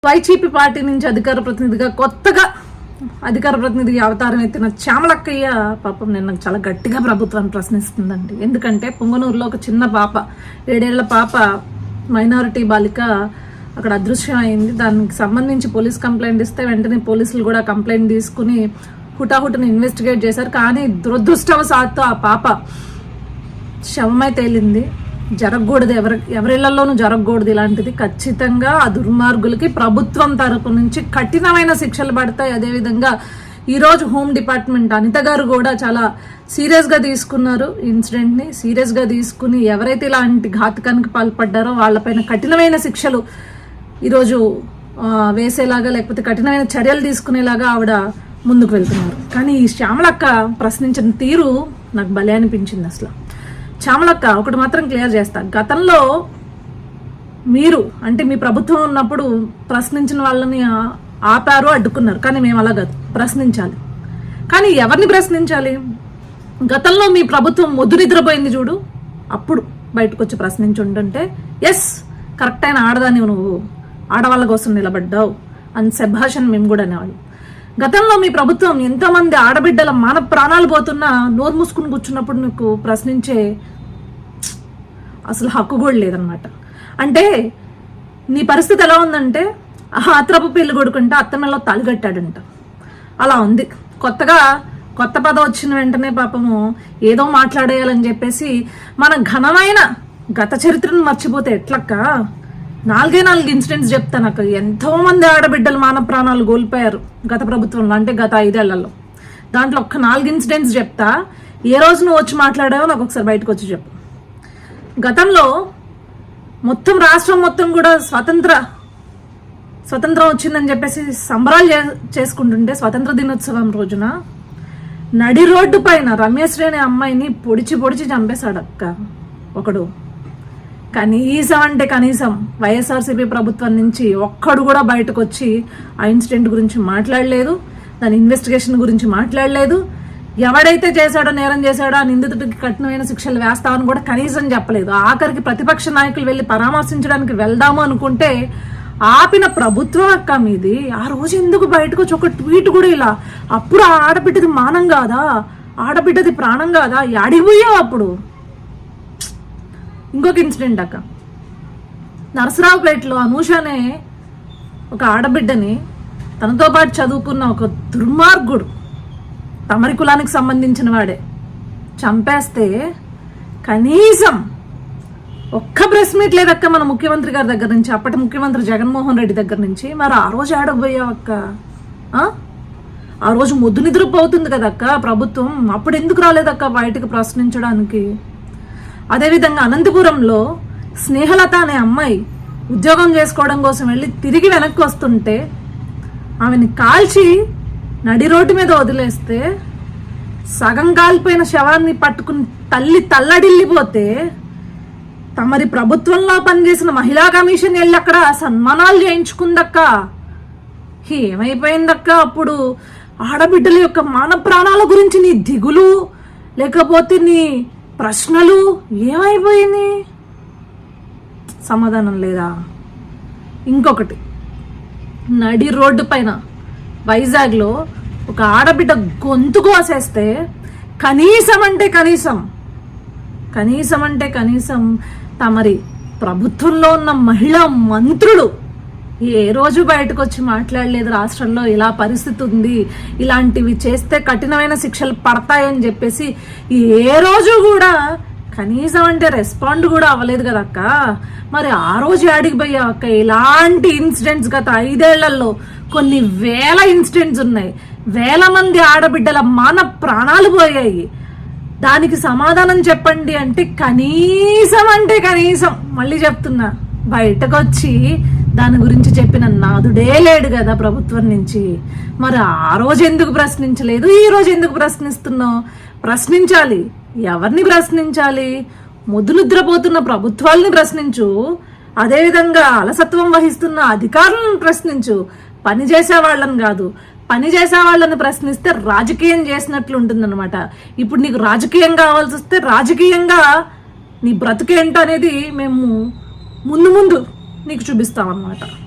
YCP party నుంచి అధికార ప్రతినిధిగా కొత్తగా అధికార ప్రతినిధి అవతారం ఎత్తిన చామలక్కయ్య పాపం నిన్న చాలా గట్టిగా ప్రభుత్వాన్ని ప్రశ్నిస్తుందండి. ఎందుకంటే పొంగనూరులో ఒక చిన్న పాప 7 ఏళ్ల పాప మైనారిటీ బాలిక అక్కడ అదృశ్యం అయింది. దానికి సంబంధించి పోలీస్ కంప్లైంట్ ఇస్తే వెంటనే పోలీసులు కూడా కంప్లైంట్ తీసుకుని హుటాహుటిని ఇన్వెస్టిగేట్ చేశారు. కానీ దురదృష్టవశాత్తు ఆ పాప శవమై తేలింది. జరగకూడదు, ఎవరిళ్లలోనూ జరగకూడదు ఇలాంటిది. ఖచ్చితంగా ఆ దుర్మార్గులకి ప్రభుత్వం తరపు నుంచి కఠినమైన శిక్షలు పడతాయి. అదేవిధంగా ఈరోజు హోమ్ డిపార్ట్మెంట్ అనిత గారు కూడా చాలా సీరియస్గా తీసుకున్నారు. ఇన్సిడెంట్ని సీరియస్గా తీసుకుని ఎవరైతే ఇలాంటి ఘాతకానికి పాల్పడ్డారో వాళ్ళపైన కఠినమైన శిక్షలు ఈరోజు వేసేలాగా, లేకపోతే కఠినమైన చర్యలు తీసుకునేలాగా ఆవిడ ముందుకు వెళ్తున్నారు. కానీ ఈ శ్యామలక్క ప్రశ్నించిన తీరు నాకు భలే అనిపించింది. అసలు శ్యామలక్క ఒకటి మాత్రం క్లియర్ చేస్తా, గతంలో మీరు అంటే మీ ప్రభుత్వం ఉన్నప్పుడు ప్రశ్నించిన వాళ్ళని ఆపారు, అడ్డుకున్నారు. కానీ మేము అలా కాదు, ప్రశ్నించాలి. కానీ ఎవరిని ప్రశ్నించాలి? గతంలో మీ ప్రభుత్వం మొద్దు నిద్రపోయింది చూడు, అప్పుడు బయటకు వచ్చి ప్రశ్నించుంటుంటే ఎస్ కరెక్ట్ అయిన ఆడదాన్ని నువ్వు, ఆడవాళ్ళ కోసం నిలబడ్డావు అని శభాషని మేము కూడా అనేవాళ్ళు. గతంలో మీ ప్రభుత్వం ఎంతోమంది ఆడబిడ్డల మాన ప్రాణాలు పోతున్నా నోరు మూసుకుని కూర్చున్నప్పుడు నీకు ప్రశ్నించే అసలు హక్కు కూడా లేదనమాట. అంటే నీ పరిస్థితి ఎలా ఉందంటే ఆత్రపు పెళ్లి కొడుకుంటే అత్తమెల్లో తాలిగట్టాడంట, అలా ఉంది. కొత్త పదం వచ్చిన వెంటనే పాపము ఏదో మాట్లాడేయాలని చెప్పేసి మన ఘనమైన గత చరిత్రను మర్చిపోతే ఎట్లక్క? 4 ఇన్సిడెంట్స్ చెప్తాను అక్క. ఎంతో మంది ఆడబిడ్డలు మానవ ప్రాణాలు కోల్పోయారు గత ప్రభుత్వంలో, అంటే గత 5 ఏళ్లలో. దాంట్లో ఒక్క 4 ఇన్సిడెంట్స్ చెప్తా. ఏ రోజు నువ్వు వచ్చి మాట్లాడావో నాకు ఒకసారి బయటకు వచ్చి చెప్పు. గతంలో మొత్తం రాష్ట్రం మొత్తం కూడా స్వతంత్రం వచ్చిందని చెప్పేసి సంబరాలు చేసుకుంటుంటే స్వతంత్ర దినోత్సవం రోజున నడి రోడ్డు పైన రమ్యశ్రీ అనే అమ్మాయిని పొడిచి చంపేశాడు అక్క ఒకడు. కనీసం అంటే కనీసం వైఎస్ఆర్సీపీ ప్రభుత్వం నుంచి ఒక్కడు కూడా బయటకు వచ్చి ఆ ఇన్సిడెంట్ గురించి మాట్లాడలేదు, దాని ఇన్వెస్టిగేషన్ గురించి మాట్లాడలేదు. ఎవడైతే చేశాడో, నేరం చేశాడో ఆ నిందితుడికి కఠినమైన శిక్షలు వేస్తామని కూడా కనీసం చెప్పలేదు. ఆఖరికి ప్రతిపక్ష నాయకులు వెళ్ళి పరామర్శించడానికి వెళ్దాము అనుకుంటే ఆపిన ప్రభుత్వం అక్క మీది. ఆ రోజు ఎందుకు బయటకు వచ్చి ఒక ట్వీట్ కూడా ఇలా? అప్పుడు ఆ ఆడబిడ్డది మానం కాదా, ఆడబిడ్డది ప్రాణం కాదా? అడిగిపోయావు అప్పుడు. ఇంకొక ఇన్సిడెంట్ అక్క, నరసరావుపేటలో అనూష అనే ఒక ఆడబిడ్డని తనతో పాటు చదువుకున్న ఒక దుర్మార్గుడు, తమరి కులానికి సంబంధించిన వాడే, చంపేస్తే కనీసం ఒక్క ప్రెస్ మీట్ లేదక్క మన ముఖ్యమంత్రి గారి దగ్గర నుంచి, అప్పటి ముఖ్యమంత్రి జగన్మోహన్ రెడ్డి దగ్గర నుంచి. మరి ఆ రోజు ఆడకపోయావక్క? ఆ రోజు మొద్దు నిద్రపోతుంది కదక్క ప్రభుత్వం, అప్పుడు ఎందుకు రాలేదక్క బయటకు ప్రశ్నించడానికి? అదేవిధంగా అనంతపురంలో స్నేహలత అనే అమ్మాయి ఉద్యోగం చేసుకోవడం కోసం వెళ్ళి తిరిగి వెనక్కి వస్తుంటే ఆమెని కాల్చి నడి రోడ్డు మీద వదిలేస్తే సగం కాలిపోయిన శవాన్ని పట్టుకుని తల్లి తల్లడిల్లిపోతే తమరి ప్రభుత్వంలో పనిచేసిన మహిళా కమిషన్ వెళ్ళి అక్కడ సన్మానాలు చేయించుకుందక్క. ఏమైపోయిందక్క అప్పుడు? ఆడబిడ్డల యొక్క మాన ప్రాణాల గురించి నీ దిగులు, లేకపోతే నీ ప్రశ్నలు ఏమైపోయింది? సమాధానం లేదా? ఇంకొకటి, నడి రోడ్డు పైన వైజాగ్లో ఒక ఆడబిడ్డ గొంతు కోసేస్తే కనీసం అంటే కనీసం తమరి ప్రభుత్వంలో ఉన్న మహిళా మంత్రులు ఏ రోజు బయటకు వచ్చి మాట్లాడలేదు. రాష్ట్రంలో ఇలా పరిస్థితి ఉంది, ఇలాంటివి చేస్తే కఠినమైన శిక్షలు పడతాయని చెప్పేసి ఏ రోజు కూడా కనీసం అంటే రెస్పాండ్ కూడా అవ్వలేదు కదక్క. మరి ఆ రోజు ఆడికి పోయావక్క? ఇలాంటి ఇన్సిడెంట్స్ గత 5 ఏళ్లలో కొన్ని వేల ఇన్సిడెంట్స్ ఉన్నాయి. వేల మంది ఆడబిడ్డల మాన ప్రాణాలు పోయాయి. దానికి సమాధానం చెప్పండి అంటే కనీసం మళ్ళీ చెప్తున్నా, బయటకు వచ్చి దాని గురించి చెప్పిన నాదుడే లేడు కదా ప్రభుత్వం నుంచి. మరి ఆ రోజు ఎందుకు ప్రశ్నించలేదు? ఈ రోజు ఎందుకు ప్రశ్నిస్తున్నావు? ప్రశ్నించాలి. ఎవరిని ప్రశ్నించాలి? మొద్దునిద్రపోతున్న ప్రభుత్వాలని ప్రశ్నించు, అదేవిధంగా అలసత్వం వహిస్తున్న అధికారులను ప్రశ్నించు, పని చేసే వాళ్ళని కాదు. పని చేసే వాళ్ళని ప్రశ్నిస్తే రాజకీయం చేసినట్లు ఉంటుందన్నమాట. ఇప్పుడు నీకు రాజకీయం కావాల్సి వస్తే రాజకీయంగా నీ బ్రతుకేంటో అనేది మేము ముందు నీకు చూపిస్తాం అన్నమాట.